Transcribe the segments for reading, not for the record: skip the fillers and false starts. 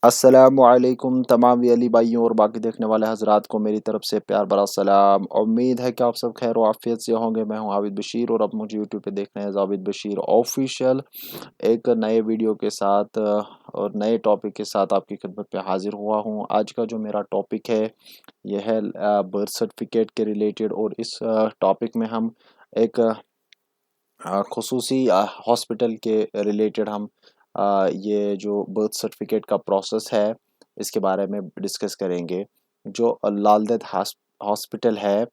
अस्सलामुअलैकुम तमाम अली भाइयों और बाकी देखने वाले हजरात को मेरी तरफ से प्यार भरा सलाम। उम्मीद है कि आप सब खैर आफियत से होंगे। मैं हूं आबिद बशीर और अब मुझे यूट्यूब पे देखना है आबिद बशीर ऑफिशियल एक नए वीडियो के साथ और नए टॉपिक के साथ आपकी खिदमत पे हाजिर हुआ हूं। आज का जो मेरा टॉपिक है यह है बर्थ सर्टिफिकेट के रिलेटेड और इस टॉपिक में हम एक खुसूसी हॉस्पिटल के रिलेटेड हम ये जो बर्थ सर्टिफिकेट का प्रोसेस है इसके बारे में डिस्कस करेंगे। जो लालदेद हॉस्पिटल है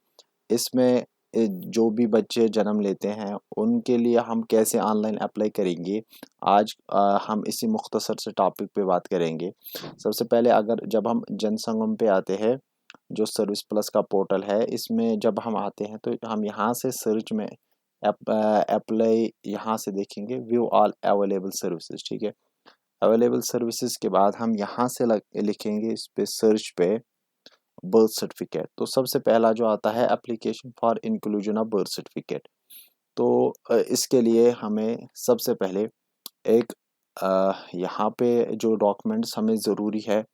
इसमें जो भी बच्चे जन्म लेते हैं उनके लिए हम कैसे ऑनलाइन अप्लाई करेंगे, आज हम इसी मुख्तसर से टॉपिक पे बात करेंगे। सबसे पहले अगर जब हम जनसंगम पे आते हैं, जो सर्विस प्लस का पोर्टल है, इसमें जब हम आते हैं तो हम यहाँ से सर्च में अप्लाई यहाँ से देखेंगे व्यू ऑल अवेलेबल सर्विसेज। ठीक है, अवेलेबल सर्विसेज के बाद हम यहाँ से लिखेंगे इस पे सर्च पे बर्थ सर्टिफिकेट। तो सबसे पहला जो आता है application for inclusion of birth certificate. तो इसके लिए हमें सबसे पहले एक यहाँ पे जो डॉक्यूमेंट्स हमें ज़रूरी है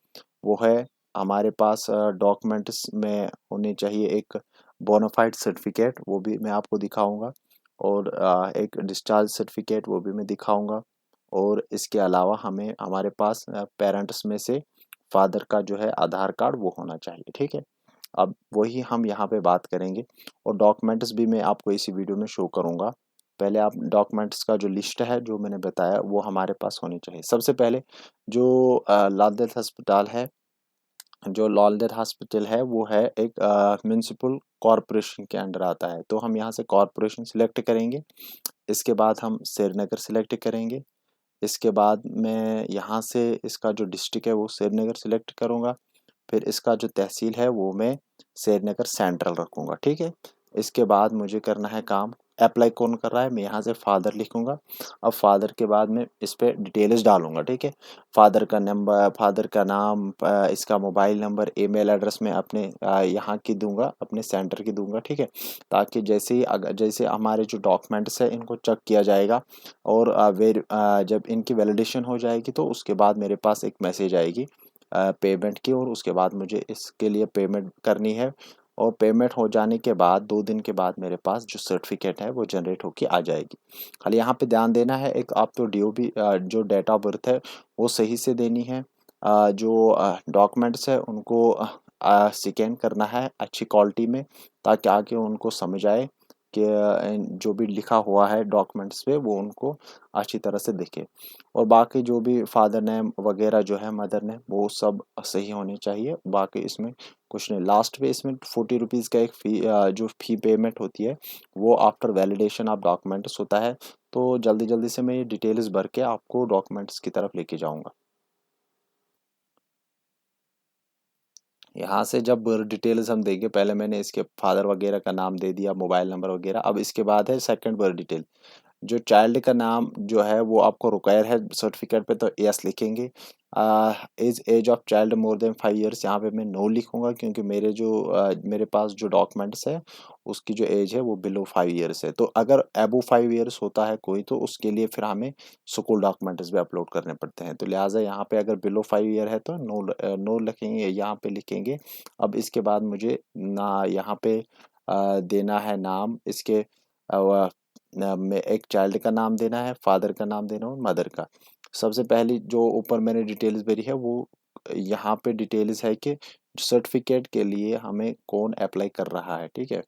वो है, हमारे पास डॉक्यूमेंट्स में होने चाहिए एक बोनाफाइड सर्टिफिकेट, वो भी मैं आपको दिखाऊंगा, और एक डिस्चार्ज सर्टिफिकेट वो भी मैं दिखाऊंगा। और इसके अलावा हमें हमारे पास पेरेंट्स में से फादर का जो है आधार कार्ड वो होना चाहिए। ठीक है, अब वही हम यहाँ पे बात करेंगे और डॉक्यूमेंट्स भी मैं आपको इसी वीडियो में शो करूँगा। पहले आप डॉक्यूमेंट्स का जो लिस्ट है जो मैंने बताया वो हमारे पास होनी चाहिए। सबसे पहले जो लालदेद अस्पताल है, जो लालदेद हॉस्पिटल है वो है एक म्यूनसिपल कॉरपोरेशन के अंडर आता है। तो हम यहाँ से कॉरपोरेशन सिलेक्ट करेंगे, इसके बाद हम श्रीनगर सिलेक्ट करेंगे, इसके बाद मैं यहाँ से इसका जो डिस्ट्रिक्ट है वो श्रीनगर सिलेक्ट करूँगा, फिर इसका जो तहसील है वो मैं श्रीनगर सेंट्रल रखूँगा। ठीक है, इसके बाद मुझे करना है काम, अप्लाई कौन कर रहा है, मैं यहाँ से फादर लिखूँगा। अब फादर के बाद मैं इस पर डिटेल्स डालूँगा। ठीक है, फादर का नंबर, फादर का नाम, इसका मोबाइल नंबर, ईमेल एड्रेस मैं अपने यहाँ की दूंगा, अपने सेंटर की दूंगा। ठीक है, ताकि जैसे ही जैसे हमारे जो डॉक्यूमेंट्स है इनको चेक किया जाएगा और जब इनकी वैलिडेशन हो जाएगी तो उसके बाद मेरे पास एक मैसेज आएगी पेमेंट की, और उसके बाद मुझे इसके लिए पेमेंट करनी है। और पेमेंट हो जाने के बाद 2 दिन के बाद मेरे पास जो सर्टिफिकेट है वो जनरेट होके आ जाएगी। खाली यहाँ पे ध्यान देना है, एक आप तो डी भी जो डेट ऑफ बर्थ है वो सही से देनी है। जो डॉक्यूमेंट्स है उनको स्कैन करना है अच्छी क्वालिटी में, ताकि आगे उनको समझ आए कि जो भी लिखा हुआ है डॉक्यूमेंट्स पे वो उनको अच्छी तरह से दिखे। और बाकी जो भी फादर नेम वगैरह जो है, मदर नेम, वो सब सही होने चाहिए। बाकी इसमें कुछ नहीं। लास्ट पे इसमें 40 रुपीज़ का एक फ़ी जो फ़ी पेमेंट होती है वो आफ्टर वैलिडेशन ऑफ डॉक्यूमेंट्स होता है। तो जल्दी जल्दी से मैं ये डिटेल्स भर के आपको डॉक्यूमेंट्स की तरफ लेके जाऊँगा। यहाँ से जब डिटेल्स हम देंगे, पहले मैंने इसके फादर वगैरह का नाम दे दिया, मोबाइल नंबर वगैरह। अब इसके बाद है सेकंड बर्थ डिटेल। जो चाइल्ड का नाम जो है वो आपको रिक्वायर है सर्टिफिकेट पे, तो यस लिखेंगे। Is age of child more than 5 years, यहाँ पे मैं नो लिखूंगा क्योंकि मेरे पास जो डॉक्यूमेंट्स है उसकी जो एज है वो बिलो 5 ईयर्स है। तो अगर एबो 5 ईयर्स होता है कोई, तो उसके लिए फिर हमें स्कूल डॉक्यूमेंट्स भी अपलोड करने पड़ते हैं। तो लिहाजा यहाँ पे अगर बिलो 5 ईयर है तो नो नो लिखेंगे, यहाँ पे लिखेंगे। अब इसके बाद मुझे ना यहाँ पे देना है नाम इसके, में एक चाइल्ड का नाम देना है, फादर का नाम देना और मदर का। सबसे पहली जो ऊपर मैंने डिटेल्स भरी है वो यहाँ पे डिटेल्स है कि सर्टिफिकेट के लिए हमें कौन अप्लाई कर रहा है। ठीक है,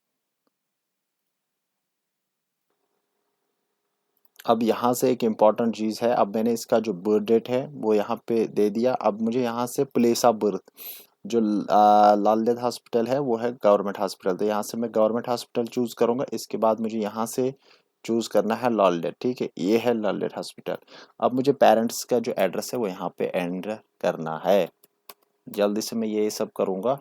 अब यहाँ से एक इम्पॉर्टेंट चीज़ है। अब मैंने इसका जो बर्थ डेट है वो यहाँ पे दे दिया। अब मुझे यहाँ से प्लेस ऑफ बर्थ, जो लालदेद हॉस्पिटल है वो है गवर्नमेंट हॉस्पिटल, तो यहाँ से मैं गवर्नमेंट हॉस्पिटल चूज़ करूँगा। इसके बाद मुझे यहाँ से चूज़ करना है लालदेद। ठीक है, ये है लालदेद हॉस्पिटल। अब मुझे पेरेंट्स का जो एड्रेस है वो यहाँ पे एंटर करना है। जल्दी से मैं ये सब करूँगा।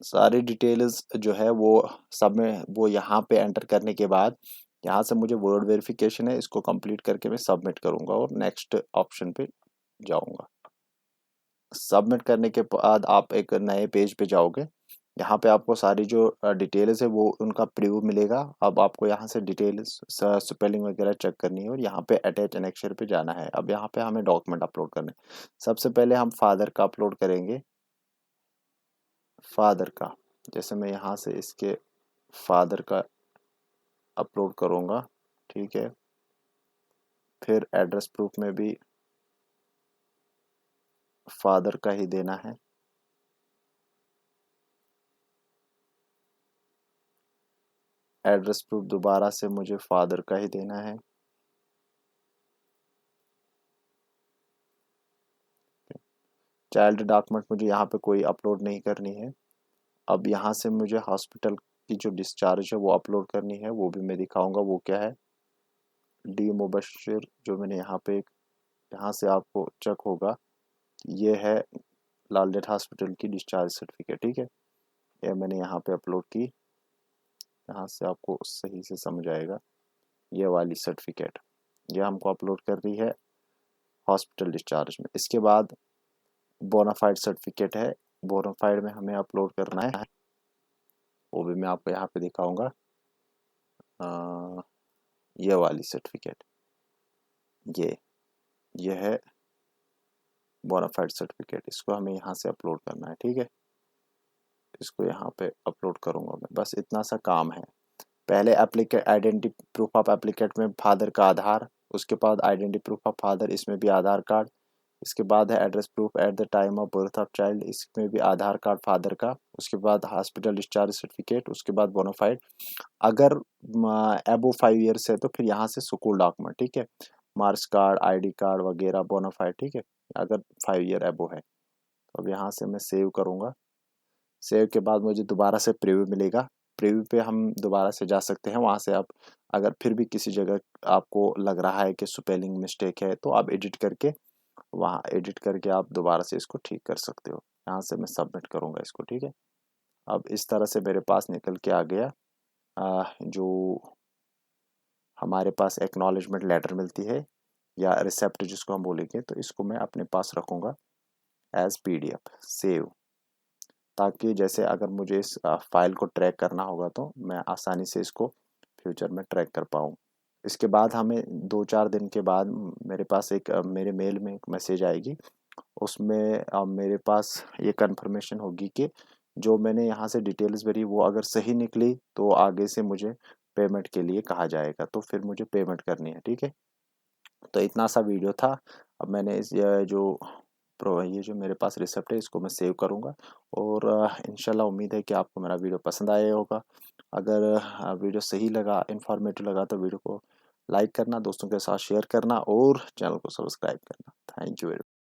सारी डिटेल्स जो है वो सब में वो यहाँ पे एंटर करने के बाद यहाँ से मुझे वर्ड वेरिफिकेशन है, इसको कंप्लीट करके मैं सबमिट करूँगा और नेक्स्ट ऑप्शन पे जाऊँगा। सबमिट करने के बाद आप एक नए पेज पे जाओगे। यहाँ पे आपको सारी जो डिटेल्स है वो उनका प्रीव्यू मिलेगा। अब आपको यहाँ से डिटेल्स स्पेलिंग वगैरह चेक करनी है और यहाँ पे अटैच एनेक्चर पे जाना है। अब यहाँ पे हमें डॉक्यूमेंट अपलोड करने हैं। सबसे पहले हम फादर का अपलोड करेंगे, फादर का। जैसे मैं यहाँ से इसके फादर का अपलोड करूँगा, ठीक है। फिर एड्रेस प्रूफ में भी फादर का ही देना है। एड्रेस प्रूफ दोबारा से मुझे फादर का ही देना है। चाइल्ड डॉक्यूमेंट मुझे यहाँ पे कोई अपलोड नहीं करनी है। अब यहाँ से मुझे हॉस्पिटल की जो डिस्चार्ज है वो अपलोड करनी है, वो भी मैं दिखाऊंगा वो क्या है। डी मुबशिर, जो मैंने यहाँ पे, यहाँ से आपको चेक होगा, ये है लाल डेथ हॉस्पिटल की डिस्चार्ज सर्टिफिकेट, ठीक है। ये मैंने यहाँ पे अपलोड की, यहाँ से आपको सही से समझ आएगा। ये वाली सर्टिफिकेट ये हमको अपलोड कर रही है हॉस्पिटल डिस्चार्ज में। इसके बाद बोनाफाइड सर्टिफिकेट है, बोनाफाइड में हमें अपलोड करना है, वो भी मैं आपको यहाँ पे दिखाऊंगा। ये वाली सर्टिफिकेट, ये है बोनाफाइड सर्टिफिकेट, इसको हमें यहाँ से अपलोड करना है, ठीक है। इसको यहाँ पे अपलोड करूँगा मैं, बस इतना सा काम है। पहले एप्लीकेट आइडेंटिटी प्रूफ ऑफ एप्लीकेट में फादर का आधार, उसके बाद आइडेंटिटी प्रूफ ऑफ फादर, इसमें भी आधार कार्ड। इसके बाद है address proof at the time of birth of child, इसमें भी आधार कार्ड फादर का। उसके बाद हॉस्पिटल डिस्चार्ज सर्टिफिकेट, उसके बाद बोनाफाइड। अगर एबो 5 ईयर्स है तो फिर यहाँ से स्कूल डॉक्यूमेंट, ठीक है, मार्क्स कार्ड, आईडी कार्ड वगैरह, बोनाफाइड, ठीक है, अगर 5 ईयर एबो है। तो अब यहाँ से मैं सेव करूँगा। सेव के बाद मुझे दोबारा से प्रीव्यू मिलेगा। प्रीव्यू पे हम दोबारा से जा सकते हैं, वहाँ से आप अगर फिर भी किसी जगह आपको लग रहा है कि स्पेलिंग मिस्टेक है तो आप एडिट करके, वहाँ एडिट करके आप दोबारा से इसको ठीक कर सकते हो। यहाँ से मैं सबमिट करूँगा इसको, ठीक है। अब इस तरह से मेरे पास निकल के आ गया जो हमारे पास एक्नॉलेजमेंट लेटर मिलती है या रिसेप्ट जिसको हम बोलेंगे, तो इसको मैं अपने पास रखूँगा एज PDF सेव, ताकि जैसे अगर मुझे इस फाइल को ट्रैक करना होगा तो मैं आसानी से इसको फ्यूचर में ट्रैक कर पाऊँ। इसके बाद हमें 2-4 दिन के बाद मेरे पास मेरे मेल में एक मैसेज आएगी, उसमें मेरे पास ये कंफर्मेशन होगी कि जो मैंने यहाँ से डिटेल्स भरी वो अगर सही निकली तो आगे से मुझे पेमेंट के लिए कहा जाएगा, तो फिर मुझे पेमेंट करनी है, ठीक है। तो इतना सा वीडियो था। अब मैंने ये जो मेरे पास रिसिप्ट है इसको मैं सेव करूँगा और इंशाल्लाह उम्मीद है कि आपको मेरा वीडियो पसंद आया होगा। अगर वीडियो सही लगा, इन्फॉर्मेटिव लगा तो वीडियो को लाइक करना, दोस्तों के साथ शेयर करना और चैनल को सब्सक्राइब करना। Thank you.